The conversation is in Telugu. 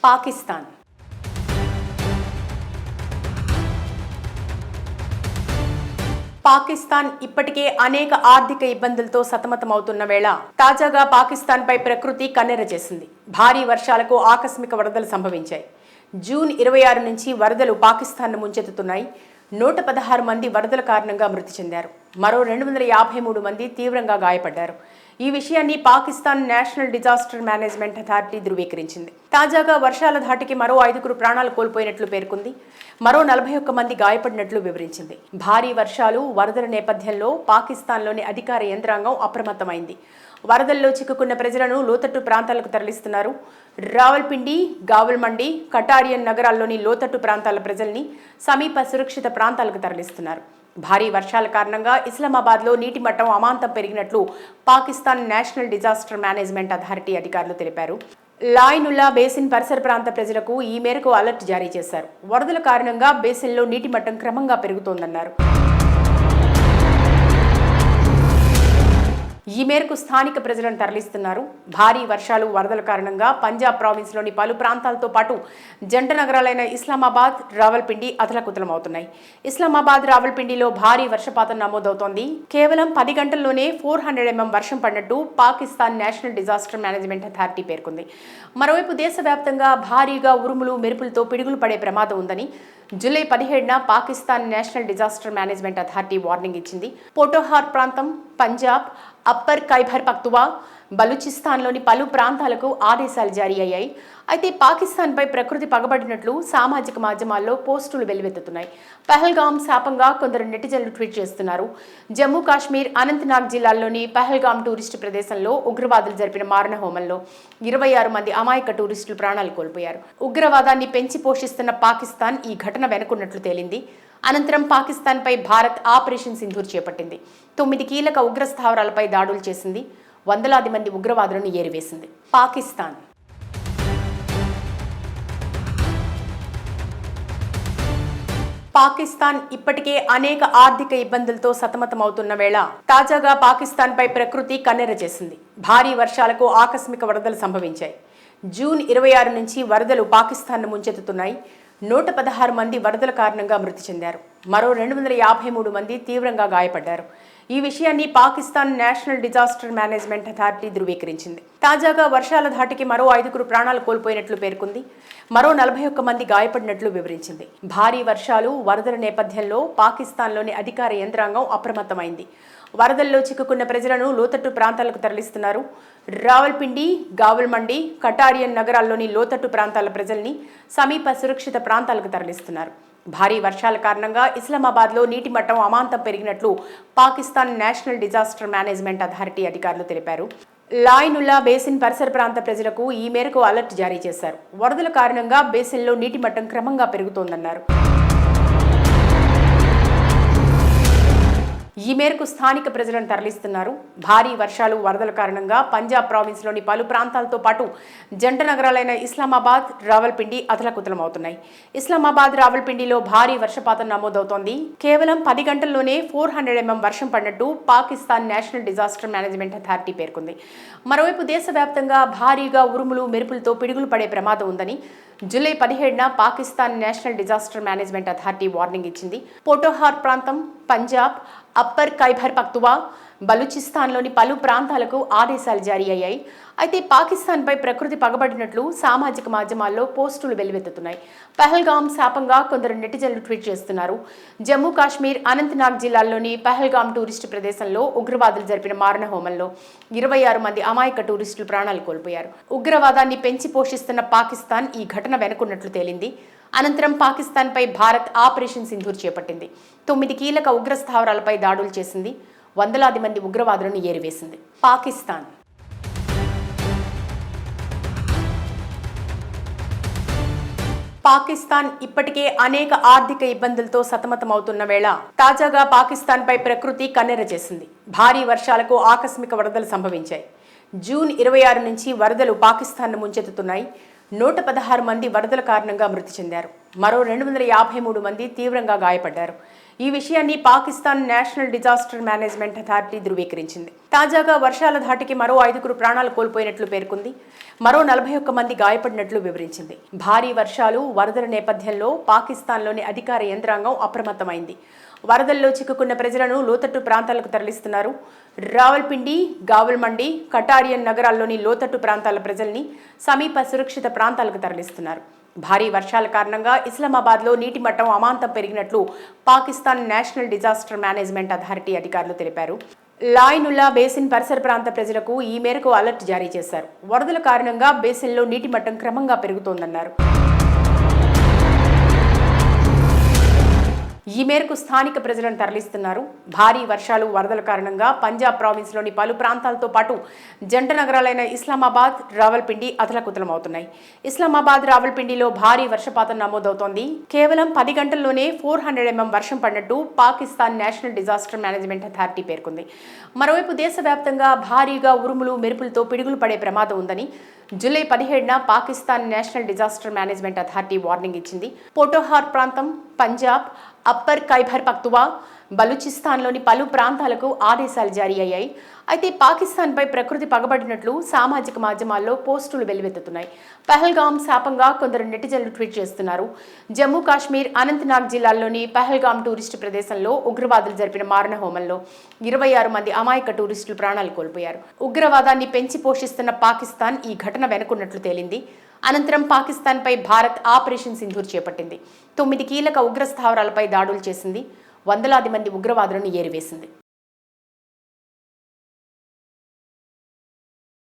పాకిస్తాన్ ఇప్పటికే అనేక ఆర్థిక ఇబ్బందులతో సతమతమవుతున్న వేళ తాజాగా పాకిస్తాన్పై ప్రకృతి కన్నెర చేసింది. భారీ వర్షాలకు ఆకస్మిక వరదలు సంభవించాయి. జూన్ 26 నుంచి వరదలు పాకిస్తాన్ను ముంచెత్తుతున్నాయి. 116 మంది వరదల కారణంగా మృతి చెందారు. మరో 253 మంది తీవ్రంగా గాయపడ్డారు. ఈ విషయాన్ని Pakistan national disaster management authority ధృవీకరించింది. తాజాగా వర్షాల ధాటికి మరో 5 ప్రాణాలు కోల్పోయినట్లు పేర్కొంది. మరో 41 మంది గాయపడినట్లు వివరించింది. భారీ వర్షాలు, వరదల నేపథ్యంలో పాకిస్తాన్లోని అధికార యంత్రాంగం అప్రమత్తమైంది. వరదల్లో చిక్కుకున్న ప్రజలను లోతట్టు ప్రాంతాలకు తరలిస్తున్నారు. రావల్పిండి, గావల్మండి, కటారియన్ నగరాల్లోని లోతట్టు ప్రాంతాల ప్రజల్ని సమీప సురక్షిత ప్రాంతాలకు తరలిస్తున్నారు. భారీ వర్షాల కారణంగా ఇస్లామాబాద్లో నీటి మట్టం అమాంతం పెరిగినట్లు Pakistan national disaster management authority అధికారులు తెలిపారు. లాయనుల్లా బేసిన్ పరిసర ప్రాంత ప్రజలకు ఈ మేరకు అలర్ట్ జారీ చేశారు. వరదల కారణంగా బేసిన్లో నీటి మట్టం క్రమంగా పెరుగుతోందన్నారు. ఈ మేరకు స్థానిక ప్రజలను తరలిస్తున్నారు. భారీ వర్షాలు, వరదల కారణంగా పంజాబ్ ప్రావిన్స్లోని పలు ప్రాంతాలతో పాటు జంట నగరాలైన ఇస్లామాబాద్, రావల్పిండి అతలకుతలమవుతున్నాయి. ఇస్లామాబాద్, రావల్పిండిలో భారీ వర్షపాతం నమోదవుతోంది. కేవలం 10 గంటల్లోనే 400 mm వర్షం పడినట్టు Pakistan national disaster management authority పేర్కొంది. మరోవైపు దేశవ్యాప్తంగా భారీగా ఉరుములు, మెరుపులతో పిడుగులు పడే ప్రమాదం ఉందని జూలై 17న Pakistan national disaster management authority warning ఇచ్చింది. పోటోహార్ ప్రాంతం, పంజాబ్, అప్పర్ ఖైబర్ పఖ్తువా, బలూచిస్తాన్లోని పలు ప్రాంతాలకు ఆదేశాలు జారీ అయ్యాయి. అయితే పాకిస్తాన్పై ప్రకృతి పగబడినట్లు సామాజిక మాధ్యమాల్లో పోస్టులు వెల్లువెత్తుతున్నాయి. పహల్గాం శాపంగా కొందరు నెటిజన్లు ట్వీట్ చేస్తున్నారు. జమ్మూ కాశ్మీర్, అనంతనాగ్ జిల్లాల్లోని పహల్గాం టూరిస్టు ప్రదేశంలో ఉగ్రవాదులు జరిపిన మారణ హోమంలో 26 మంది అమాయక టూరిస్టులు ప్రాణాలు కోల్పోయారు. ఉగ్రవాదాన్ని పెంచి పోషిస్తున్న పాకిస్తాన్ ఈ ఘటన వెనుకున్నట్లు తేలింది. అనంతరం పాకిస్తాన్పై భారత్ ఆపరేషన్ సింధూర్ చేపట్టింది. 9 కీలక ఉగ్ర స్థావరాలపై దాడులు చేసింది. వందలాది మంది ఉగ్రవాదులను ఏరివేసింది. పాకిస్తాన్ ఇప్పటికే అనేక ఆర్థిక ఇబ్బందులతో సతమతమవుతున్న వేళ తాజాగా పాకిస్తాన్పై ప్రకృతి కన్నెర చేసింది. భారీ వర్షాలకు ఆకస్మిక వరదలు సంభవించాయి. జూన్ 26 నుంచి వరదలు పాకిస్తాన్ను ముంచెత్తుతున్నాయి. 116 మంది వరదల కారణంగా మృతి చెందారు. మరో 253 మంది తీవ్రంగా గాయపడ్డారు. ఈ విషయాన్ని Pakistan national disaster management authority ధృవీకరించింది. తాజాగా వర్షాల ధాటికి మరో 5 ప్రాణాలు కోల్పోయినట్లు పేర్కొంది. మరో 41 మంది గాయపడినట్లు వివరించింది. భారీ వర్షాలు, వరదల నేపథ్యంలో పాకిస్తాన్లోని అధికార యంత్రాంగం అప్రమత్తమైంది. వరదల్లో చిక్కుకున్న ప్రజలను లోతట్టు ప్రాంతాలకు తరలిస్తున్నారు. రావల్పిండి, గావల్మండి, కటారియన్ నగరాల్లోని లోతట్టు ప్రాంతాల ప్రజల్ని సమీప సురక్షిత ప్రాంతాలకు తరలిస్తున్నారు. భారీ వర్షాల కారణంగా ఇస్లామాబాద్లో నీటి మట్టం అమాంతం పెరిగినట్లు Pakistan national disaster management authority అధికారులు తెలిపారు. లాయనుల్లా బేసిన్ పరిసర ప్రాంత ప్రజలకు ఈ మేరకు అలర్ట్ జారీ చేశారు. వరదల కారణంగా బేసిన్లో నీటి మట్టం క్రమంగా పెరుగుతోందన్నారు. ఈ మేరకు స్థానిక ప్రజలను తరలిస్తున్నారు. భారీ వర్షాలు, వరదల కారణంగా పంజాబ్ ప్రావిన్స్లోని పలు ప్రాంతాలతో పాటు జంట నగరాలైన ఇస్లామాబాద్, రావల్పిండి అతలకుతలమవుతున్నాయి. ఇస్లామాబాద్, రావల్పిండిలో భారీ వర్షపాతం నమోదవుతోంది. కేవలం 10 గంటల్లోనే 400 mm వర్షం పడినట్టు Pakistan national disaster management authority పేర్కొంది. మరోవైపు దేశవ్యాప్తంగా భారీగా ఉరుములు, మెరుపులతో పిడుగులు పడే ప్రమాదం ఉందని జూలై 17న Pakistan national disaster management authority warning ఇచ్చింది. పోటోహార్ ప్రాంతం, పంజాబ్, అప్పర్ ఖైబర్ పఖ్తువా, బలూచిస్తాన్లోని పలు ప్రాంతాలకు ఆదేశాలు జారీ అయ్యాయి. అయితే పాకిస్తాన్పై ప్రకృతి పగబడినట్లు సామాజిక మాధ్యమాల్లో పోస్టులు వెల్లువెత్తుతున్నాయి. పహల్గాం శాపంగా కొందరు నెటిజన్లు ట్వీట్ చేస్తున్నారు. జమ్మూ కాశ్మీర్, అనంతనాగ్ జిల్లాల్లోని పహల్గాం టూరిస్టు ప్రదేశంలో ఉగ్రవాదులు జరిపిన మారణ హోమంలో 26 మంది అమాయక టూరిస్టులు ప్రాణాలు కోల్పోయారు. ఉగ్రవాదాన్ని పెంచి పోషిస్తున్న పాకిస్తాన్ ఈ ఘటన వెనుకున్నట్లు తేలింది. అనంతరం పాకిస్తాన్పై భారత్ ఆపరేషన్ సింధూర్ చేపట్టింది. 9 కీలక ఉగ్ర స్థావరాలపై దాడులు చేసింది. వందలాది మంది ఉగ్రవాదులను ఏరివేసింది. పాకిస్తాన్ ఇప్పటికే అనేక ఆర్థిక ఇబ్బందులతో సతమతమవుతున్న వేళ తాజాగా పాకిస్తాన్పై ప్రకృతి కన్నెర చేసింది. భారీ వర్షాలకు ఆకస్మిక వరదలు సంభవించాయి. జూన్ 26 నుంచి వరదలు పాకిస్తాన్ను ముంచెత్తుతున్నాయి. 116 మంది వరదల కారణంగా మృతి చెందారు. మరో 253 మంది తీవ్రంగా గాయపడ్డారు. ఈ విషయాన్ని Pakistan national disaster management authority ధృవీకరించింది. తాజాగా వర్షాల ధాటికి మరో 5 ప్రాణాలు కోల్పోయినట్లు పేర్కొంది. మరో 41 మంది గాయపడినట్లు వివరించింది. భారీ వర్షాలు, వరదల నేపథ్యంలో పాకిస్తాన్లోని అధికార యంత్రాంగం అప్రమత్తమైంది. వరదల్లో చిక్కుకున్న ప్రజలను లోతట్టు ప్రాంతాలకు తరలిస్తున్నారు. రావల్పిండి, గావల్మండి, కటారియన్ నగరాల్లోని లోతట్టు ప్రాంతాల ప్రజల్ని సమీప సురక్షిత ప్రాంతాలకు తరలిస్తున్నారు. భారీ వర్షాల కారణంగా ఇస్లామాబాద్లో నీటి మట్టం అమాంతం పెరిగినట్లు Pakistan national disaster management authority అధికారులు తెలిపారు. లాయనుల్లా బేసిన్ పరిసర ప్రాంత ప్రజలకు ఈ మేరకు అలర్ట్ జారీ చేశారు. వరదల కారణంగా బేసిన్లో నీటి మట్టం క్రమంగా పెరుగుతోందన్నారు. ఈ మేరకు స్థానిక ప్రజలను తరలిస్తున్నారు. భారీ వర్షాలు, వరదల కారణంగా పంజాబ్ ప్రావిన్స్లోని పలు ప్రాంతాలతో పాటు జంట నగరాలైన ఇస్లామాబాద్, రావల్పిండి అతలకుతలమవుతున్నాయి. ఇస్లామాబాద్, రావల్పిండిలో భారీ వర్షపాతం నమోదవుతోంది. కేవలం 10 గంటల్లోనే 400 mm వర్షం పడినట్టు Pakistan national disaster management authority పేర్కొంది. మరోవైపు దేశవ్యాప్తంగా భారీగా ఉరుములు, మెరుపులతో పిడుగులు పడే ప్రమాదం ఉందని జూలై 17న Pakistan national disaster management authority warning ఇచ్చింది. పోటోహార్ ప్రాంతం, పంజాబ్, అప్పర్ ఖైబర్ పఖ్తువా, బలూచిస్తాన్లోని పలు ప్రాంతాలకు ఆదేశాలు జారీ అయ్యాయి. అయితే పాకిస్తాన్పై ప్రకృతి పగబడినట్లు సామాజిక మాధ్యమాల్లో పోస్టులు వెల్లువెత్తుతున్నాయి. పహల్గాం శాపంగా కొందరు నెటిజన్లు ట్వీట్ చేస్తున్నారు. జమ్మూ కాశ్మీర్, అనంతనాగ్ జిల్లాల్లోని పహల్గాం టూరిస్టు ప్రదేశంలో ఉగ్రవాదులు జరిపిన మారణ హోమంలో 26 మంది అమాయక టూరిస్టులు ప్రాణాలు కోల్పోయారు. ఉగ్రవాదాన్ని పెంచి పోషిస్తున్న పాకిస్తాన్ ఈ ఘటన వెనుకున్నట్లు తేలింది. అనంతరం పాకిస్తాన్పై భారత్ ఆపరేషన్ సింధూర్ చేపట్టింది. 9 కీలక ఉగ్ర స్థావరాలపై దాడులు చేసింది. వందలాది మంది ఉగ్రవాదులను ఏరివేసింది.